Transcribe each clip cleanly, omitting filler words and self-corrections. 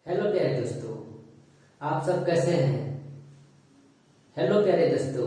Hello प्यारे दोस्तों, आप सब कैसे हैं। हेलो प्यारे दोस्तों,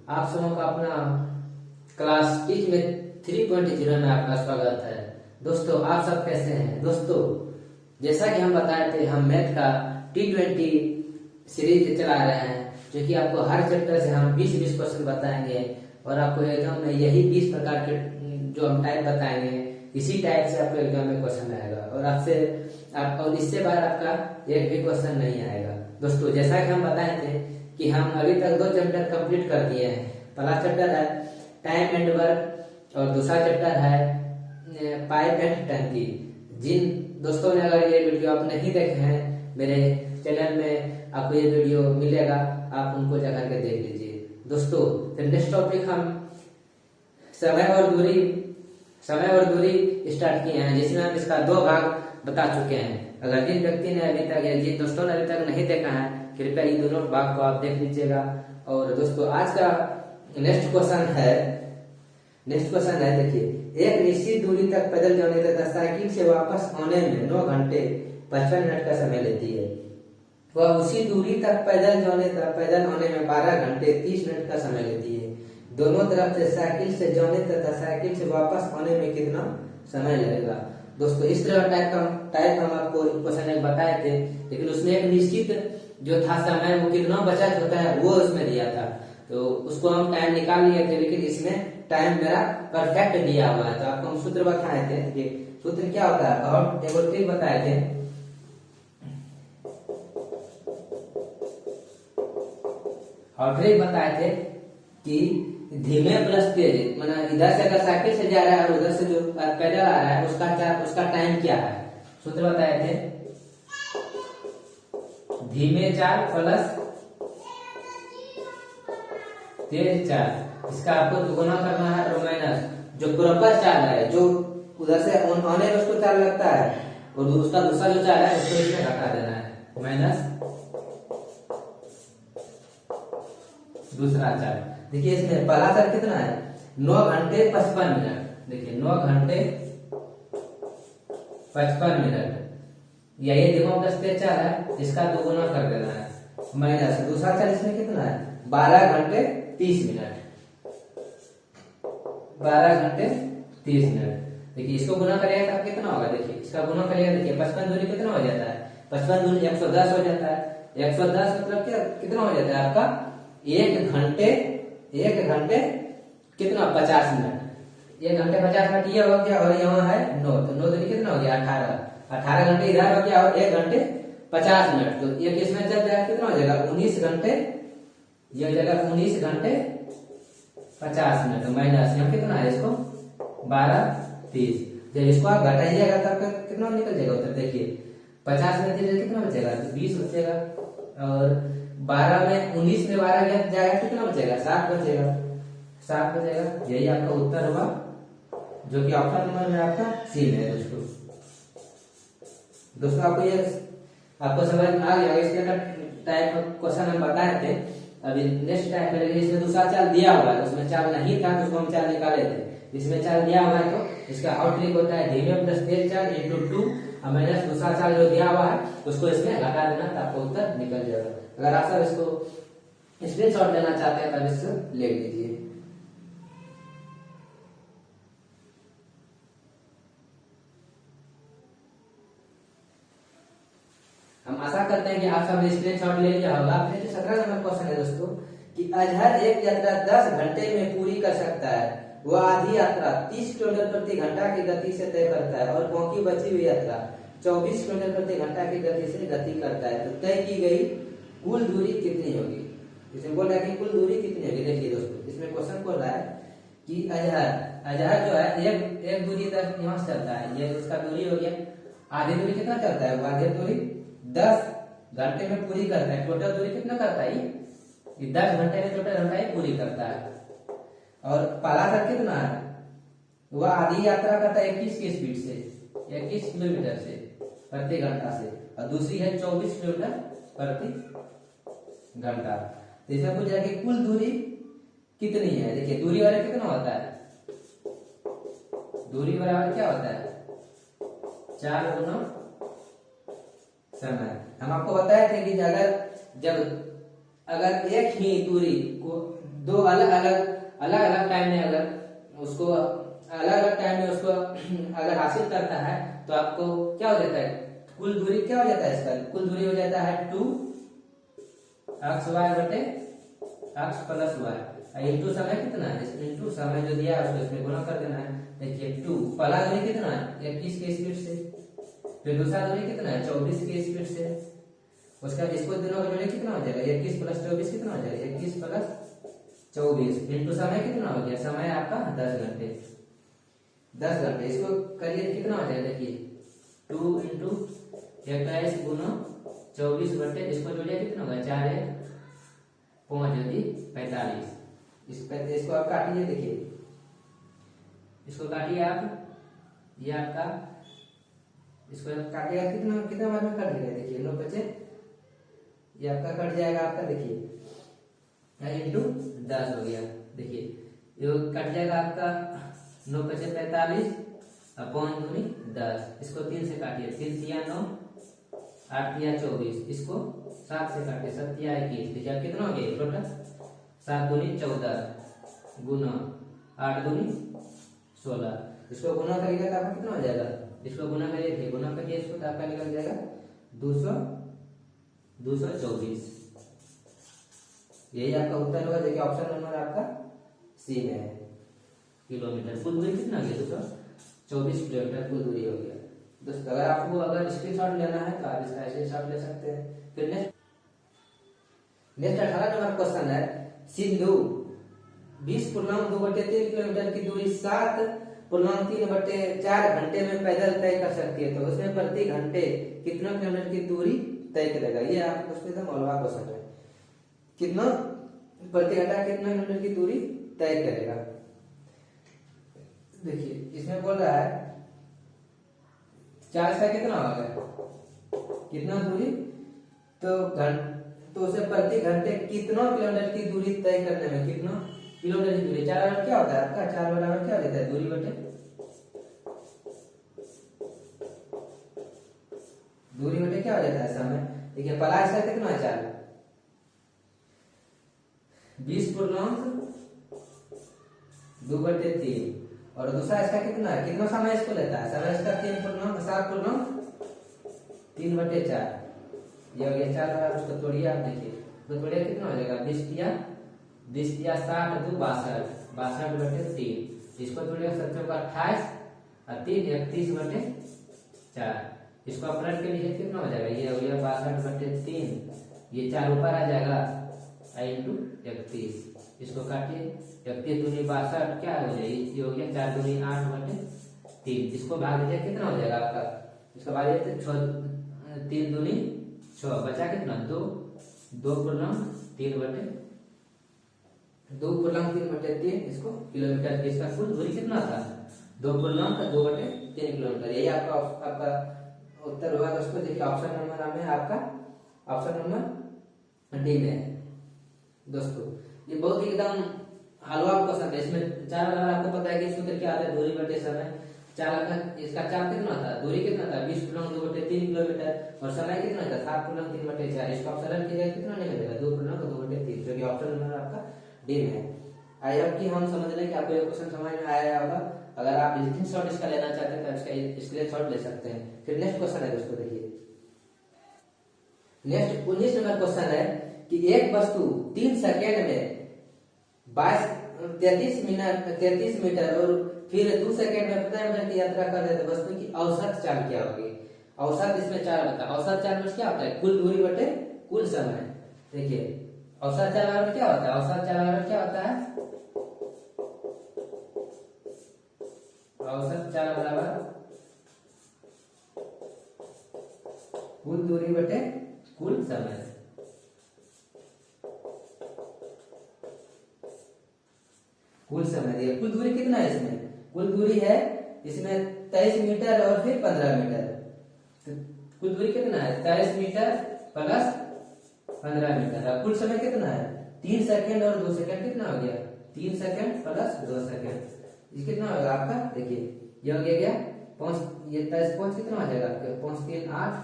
आप सबों का अपना क्लास टीच में 3.0 में आपका स्वागत है। दोस्तों आप सब कैसे हैं। दोस्तों जैसा कि हम बताए थे, हम मैथ का T20 सीरीज चला रहे हैं, जो कि आपको हर चैप्टर से हम 20-20 क्वेश्चन बताएंगे और आपको एग्जाम में यही 20 प्रकार के जो हम टाइप बताएंगे, इसी टाइप से आपको एग्जाम में क्वेश्चन आएगा और इससे बाहर आपका एक भी क्वेश्चन नहीं आएगा। दोस्तों जैसा कि हम बताए थे कि हम अभी तक 2 चैप्टर कंप्लीट कर दिए हैं। पहला चैप्टर है टाइम एंड वर्क और दूसरा चैप्टर है पाइप एंड टंकी। जिन दोस्तों ने अगर ये वीडियो आप नहीं देखे हैं, मेरे चैनल में आपको ये वीडियो मिलेगा, आप उनको जाकर के देख लीजिए। दोस्तों नेक्स्ट टॉपिक हम समय और दूरी स्टार्ट किए हैं, जिसमें हम इसका 2 भाग बता चुके हैं। अगर जिन व्यक्ति ने अभी तक या जिन दोस्तों ने अभी तक नहीं देखा है, कृपया ये दोनों भाग को आप देख लीजिएगा। और दोस्तों आज का नेक्स्ट क्वेश्चन है देखिए, एक निश्चित दूरी तक पैदल जाने तथा साइकिल से वापस आने में 9 घंटे 55 मिनट का समय लेती है। वह उसी दूरी तक पैदल आने में 12 घंटे 30 मिनट का समय लेती है। दोनों तरफ से साइकिल से जाने तथा साइकिल से वापस आने में कितना समय लगेगा। दोस्तों इस तरह टाइप हम आपको क्वेश्चन एक बताए थे, लेकिन उसमें एक निश्चित जो था समय, वो कितना बचत होता है वो उसमें दिया था, तो उसको हम टाइम निकाल लिए थे, लेकिन इसमें टाइम मेरा परफेक्ट दिया हुआ है। तो आपको हम सूत्र बताए थे कि सूत्र क्या होता है, और एक ट्रिक बताए थे। और ट्रिक बताए थे कि धीमे प्लस तेज, मतलब इधर से अगर साइकिल से जा रहा है और उधर से जो पैदल आ रहा है उसका टाइम क्या है। सूत्र बताए थे धीमे चाल प्लस तेज चाल, इसका आपको दुगुना करना है और माइनस जो प्रॉपर चाल है, जो उधर से आने में उसको चाल लगता है और उसका दूसरा जो चाल है उसको इसमें घटा देना है, माइनस दूसरा चाल। देखिए इसमें पहला चाल कितना है, 9 घंटे 55 मिनट। देखिए 9 घंटे 55 मिनट, या ये देखो प्लस तेज चाल है, इसका दोगुना कर देना है, माइनस दूसरा चाल इसमें कितना है 12 घंटे 30 मिनट। 12 घंटे 30 मिनट। देखिए इसको गुना करेगा तब कितना होगा, देखिए इसका गुना करेगा, देखिए 55 दूरी कितना हो जाता है, 55 दूरी 110 हो जाता है। 110 मतलब क्या कितना हो जाता है आपका 1 घंटे कितना 50 मिनट। 1 घंटे 50 मिनट ये हो गया, और यहाँ है 9, तो 9 दूनी कितना हो गया 18 घंटे इधर हो गया, और 1 घंटे 50 मिनट, तो एक इसमें चल जाएगा, कितना हो जाएगा 19 घंटे, ये हो जाएगा 19 घंटे 50 मिनट, माइनस यहाँ कितना है इसको 12:30। जब इसको आप घटाइएगा तब कितना निकल जाएगा उत्तर। देखिए 50 में कितना बचेगा 20 बचेगा, और 12 में 19 में 12 जाएगा कितना बचेगा 7 बचेगा। यही आपका उत्तर हुआ, जो कि ऑप्शन नंबर में आपका सी है। दोस्तों आपको समझ में आ गया। इसके अंदर टाइप क्वेश्चन हम बताए थे। अभी नेक्स्ट टाइप में, लेकिन इसमें दूसरा चाल दिया हुआ है, उसमें चाल नहीं था तो उसको हम चाल निकाले थे। इसमें चाल दिया हुआ है तो इसका आउट ट्रिक होता है धीमे प्लस तेज चाल इंटू 2 और माइनस दूसरा चाल जो दिया हुआ है उसको इसमें घटा देना, तो आपको उत्तर निकल जाएगा। अगर आप सब इसको स्क्रीनशॉट लेना चाहते हैं तब इससे ले लीजिए। हम आशा करते हैं कि आप सब स्क्रीनशॉट ले लिया होगा। 17 नंबर क्वेश्चन है दोस्तों कि अजहर एक यात्रा 10 घंटे में पूरी कर सकता है। वह आधी यात्रा 30 किलोमीटर प्रति घंटा की गति से तय करता है और बाकी बची हुई यात्रा 24 किलोमीटर प्रति घंटा की गति से गति करता है। तो तय की गई कुल दूरी कितनी होगी। इसमें बोल रहा है कि कुल दूरी कितनी होगी। देखिए दोस्तों इसमें क्वेश्चन बोल रहा है कि अजहर जो है एक दूरी तक यहाँ से चलता है, ये उसका दूरी हो गया। आधी दूरी कितना चलता है, आधी दूरी 10 घंटे में पूरी करता है। टोटल दूरी कितना करता है ये 10 घंटे में टोटल घंटा ये पूरी करता है। और पहला सर कितना है, वह आधी यात्रा करता है 21 की स्पीड से, 21 किलोमीटर से प्रति घंटा से, और दूसरी है 24 किलोमीटर प्रति घंटा। तो इसमें पूछ जाएगी कुल दूरी कितनी है। देखिए दूरी वाले कितना होता है, दूरी बराबर क्या होता है 4 गुना समय। हम आपको बताए थे कि अगर एक ही दूरी को दो अलग अलग टाइम में उसको अगर हासिल करता है तो आपको क्या हो जाता है, कुल दूरी क्या हो जाता है, इसका कुल दूरी हो जाता है 2xy बटे x प्लस y इंटू समय कितना है, इंटू समय जो दिया है उसको इसमें गुना कर देना है। देखिए 2 पहला दूरी कितना है 21 के स्पीड से, फिर दूसरा दूरी कितना है 24 के स्पीड से, उसका इसको दोनों का जोड़े कितना हो जाएगा 21 प्लस 24 कितना हो जाएगा 21 प्लस 24 इंटू समय कितना हो गया, समय आपका 10 घंटे। इसको करिए कितना हो जाएगा, देखिए 2 इंटू 21 गुना 24 बटे इसको जोड़िए कितना होगा 4 5 यदि 45। इसको आप काटिए, देखिए इसको काटिए आप, ये आपका इसको काटिएगा कितना कितना बार में काट लिया, देखिए 9 बचे ये आपका कट जाएगा आपका, देखिए इंटू 10 हो गया। देखिए ये कट जाएगा आपका 9 बचे 45 अपॉन 10, इसको 3 से काटिए, 3 तिया 9 8 तिया 24, इसको 7 से काटिए 7 तिया 21, देखिए कितना हो गया टोटल 7 दूनी 14 गुना 8 दूनी 16, इसको गुना करिएगा तो आपका कितना हो जाएगा, इसको गुना करिए, गुना करिए इसको तो आपका निकल जाएगा 224। यही आपका उत्तर होगा, देखिए ऑप्शन नंबर आपका सी में है। किलोमीटर कुल दूरी कितना हो गया 224 किलोमीटर कुल दूरी हो गया। दोस्तों अगर आपको स्क्रीनशॉट लेना है तो आप इसका स्क्रीनशॉट ले सकते हैं। फिर नेक्स्ट 18 नंबर क्वेश्चन है, सिंधु 20.2/3 किलोमीटर की दूरी 7.3/4 घंटे में पैदल तय कर सकती है, तो उसमें प्रति घंटे कितना किलोमीटर की दूरी तय करेगा। ये आप उसमें एकदम अगला क्वेश्चन है, कितना प्रति घंटा कितना किलोमीटर की दूरी तय करेगा। देखिए इसमें बोल रहा है 4 का कितना होगा, कितना दूरी तो उसे प्रति घंटे कितना किलोमीटर की दूरी तय करने में कितना किलोमीटर की दूरी, 4 बराबर क्या होता है आपका, 4 बराबर क्या देता है दूरी बटे क्या हो जाता है समय। देखिए पहला इसका कितना है 4 20.2/3 और दूसरा इसका कितना है, कितना समय इसको लेता है, समय इसका 3.7/3/4, ये हो गया 4 बराबर, उसको तोड़िए आप, देखिए तो तोड़िए कितना हो जाएगा 20 तिया 60 2 62/3, इसको तोड़िए 7 का 28 और 3 31/4, इसको पलट के लीजिए कितना हो जाएगा, ये हो गया 62/3, ये 4 ऊपर आ जाएगा इंटू 31, इसको काटिए 31 दूनी 62 क्या हो जाएगी, ये हो गया 4 दूनी 8/3, इसको भाग दीजिए कितना हो जाएगा आपका, इसको भाग दीजिए 3 दूनी 6 बचा कितना 2.3/3, इसको किलोमीटर, इसका कुल दूरी कितना था 2.2/3 किलोमीटर। यही आपका उत्तर होगा दोस्तों। देखिए ऑप्शन नंबर में आपका ऑप्शन नंबर डी में है दोस्तों। ये बहुत ही एकदम हलवा क्वेश्चन है, इसमें 4 अगर आपको पता है कि सूत्र क्या आता है दूरी बटे समय, 4 इसका 4 कितना था, दूरी कितना था 20.2/3 किलोमीटर और समय कितना था 7.3/4, इसको आप सरल कीजिएगा कितना निकलेगा 2.2/3, जो कि ऑप्शन नंबर आपका डी में है। आई होप कि हम समझ लें कि आपको ये क्वेश्चन समझ में आया होगा। अगर आप स्क्रीनशॉट इसका लेना चाहते हैं तो इसका स्क्रीनशॉट ले सकते हैं। फिर नेक्स्ट क्वेश्चन है दोस्तों, देखिए नेक्स्ट 19 नंबर क्वेश्चन है कि एक वस्तु 3 सेकेंड में 33 मीटर और फिर 2 सेकेंड में 50 मीटर की यात्रा कर रहे, तो वस्तु की औसत चाल क्या होगी। औसत इसमें चाल बता, औसत चाल में क्या होता है कुल दूरी बटे कुल समय। देखिए औसत चाल बराबर क्या होता है, औसत चाल बराबर क्या होता है, औसत चाल बराबर कुल दूरी बटे कुल समय। कुल समय दिया, कुल दूरी कितना है इसमें, कुल दूरी है इसमें 23 मीटर और फिर 15 मीटर, तो कुल दूरी कितना है 23 मीटर प्लस 15 मीटर। अब कुल समय कितना है 3 सेकेंड और 2 सेकेंड, कितना हो गया 3 सेकेंड प्लस 2 सेकेंड, ये कितना होगा आपका, देखिए ये हो गया 5, ये 23 5 कितना हो जाएगा आपका 5 3 8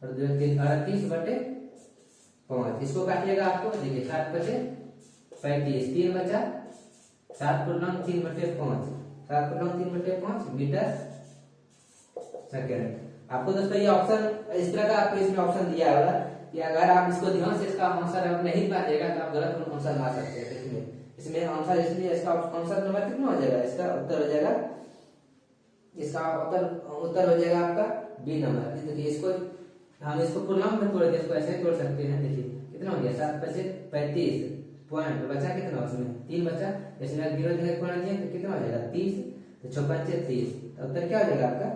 और 2 3 38/5। इसको काटिएगा आपको, देखिए 7 बचे 35, 3 बचा 7×3/5, 7×3/5 मीटर सेकेंड। आपको दोस्तों ये ऑप्शन इस तरह का आपको इसमें ऑप्शन दिया होगा कि अगर आप इसको ध्यान से इसका आंसर आप नहीं पाएगा तो आप गलत आंसर ला सकते हैं। इसमें आंसर, इसलिए इसका आंसर नंबर कितना हो जाएगा, इसका उत्तर हो जाएगा, इसका उत्तर हो जाएगा आपका बी नंबर। देखिए इसको हम इसको पूर्णांक में तोड़ के इसको ऐसे तोड़ सकते हैं। देखिए कितना हो गया, 7 बचे 35 पॉइंट, बचा कितना उसमें 3 बचा, इसमें 0 जगह पॉइंट दिया तो कितना हो जाएगा 30, तो 6 5 30, तो उत्तर क्या हो जाएगा आपका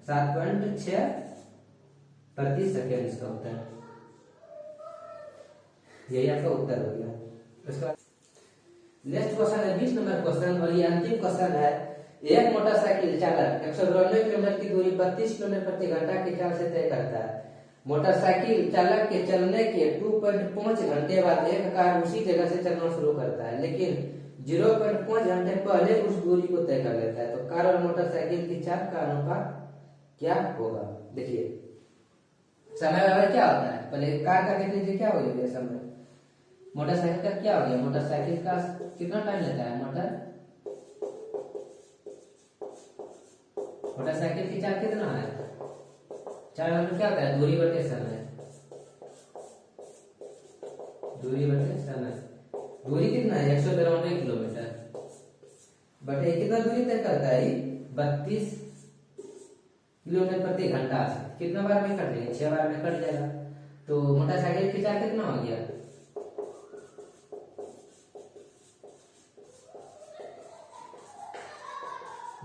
7.6 प्रति सेकेंड इसका उत्तर। यही आपका उत्तर हो गया। उसका नेक्स्ट क्वेश्चन है 20 नंबर क्वेश्चन, और ये अंतिम क्वेश्चन है। एक मोटरसाइकिल चालक 192 किलोमीटर की दूरी 32 किलोमीटर प्रति घंटा की चाल से तय करता है। मोटरसाइकिल चालक के चलने के 2.5 घंटे बाद एक कार उसी जगह से चलना शुरू करता है, लेकिन 0.5 घंटे पहले उस दूरी को तय कर लेता है। तो कार और मोटरसाइकिल की चाल का अनुपात क्या होगा। देखिए समय बराबर क्या होता है, पहले कार का देख लीजिए क्या हो गया समय, मोटरसाइकिल का क्या हो गया, मोटरसाइकिल का कितना टाइम लेता है, मोटरसाइकिल की चाल कितना है, चाल मतलब क्या होता है, दूरी बटे समय, दूरी बटे समय। दूरी कितना है 192 किलोमीटर, बटे कितना दूरी तय करता है 32 किलोमीटर प्रति घंटा। कितना बार में कट जाएगा, 6 बार में कट जाएगा। तो मोटरसाइकिल की चाल कितना हो गया,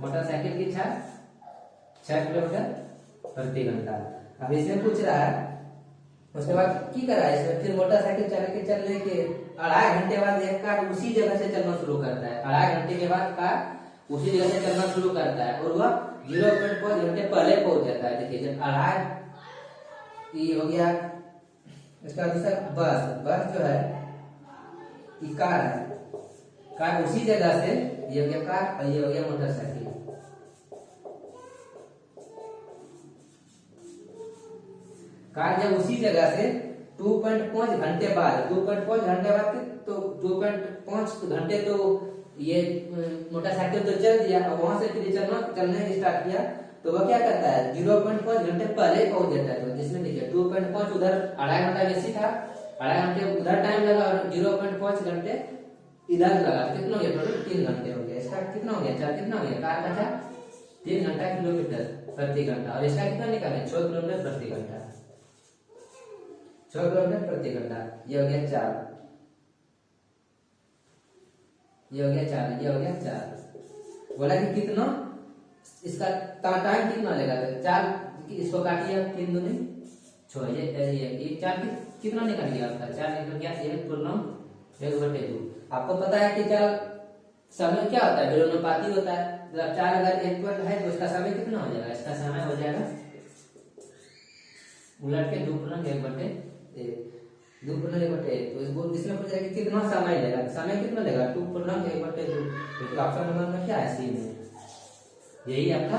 मोटरसाइकिल की चाल 6 किलोमीटर प्रति घंटा। अब इसमें पूछ रहा है, उसके बाद की करा है इसमें, फिर मोटरसाइकिल चलने के 2.5 घंटे बाद एक कार उसी जगह से चलना शुरू करता है। 2.5 घंटे के बाद कार उसी जगह से चलना शुरू करता है और वह 0.5 घंटे पहले पहुंच जाता है। देखिए जब 2.5 ये हो गया, इसका दूसरा बस जो है ये कार है, कार उसी जगह से, ये हो गया कार और ये हो गया मोटरसाइकिल। कार जब उसी जगह से 2.5 घंटे बाद, 2.5 घंटे बाद तो 2.5 घंटे तो ये मोटरसाइकिल तो चल दिया, और वहां से फिर चलने स्टार्ट किया, तो वह क्या करता है 0.5 घंटे पहले पहुंच जाता है। तो जिसमें देखिए 2.5 उधर 2.5 घंटा बेसी था, 2.5 घंटे उधर टाइम लगा और 0.5 घंटे इधर लगा, कितना हो गया टोटल 3 घंटे हो गया। इसका कितना हो गया, चाल कितना हो गया, कार का चाल 3 घंटा किलोमीटर प्रति घंटा, और इसका कितना निकाले 6 किलोमीटर प्रति घंटा, 6 किलोमीटर प्रति घंटा। ये हो गया चाल, ये हो गया चाल, ये हो गया चाल। बोला कि कितना इसका टाइम कितना लगेगा, चाल इसको काटिए 3 दूनी 6, ये चाल कितना निकल गया आपका, चाल निकल गया 1/2। आपको पता है कि चाल समय क्या होता है, विलोमानुपाती होता है। जब चाल अगर 1 है तो इसका समय कितना हो जाएगा, इसका समय हो जाएगा उलट के 2/1/1। तो इसको इसमें पूछा कि कितना समय लेगा, समय कितना लेगा 2/1/2। तो ऑप्शन नंबर में क्या है, सी में, यही आपका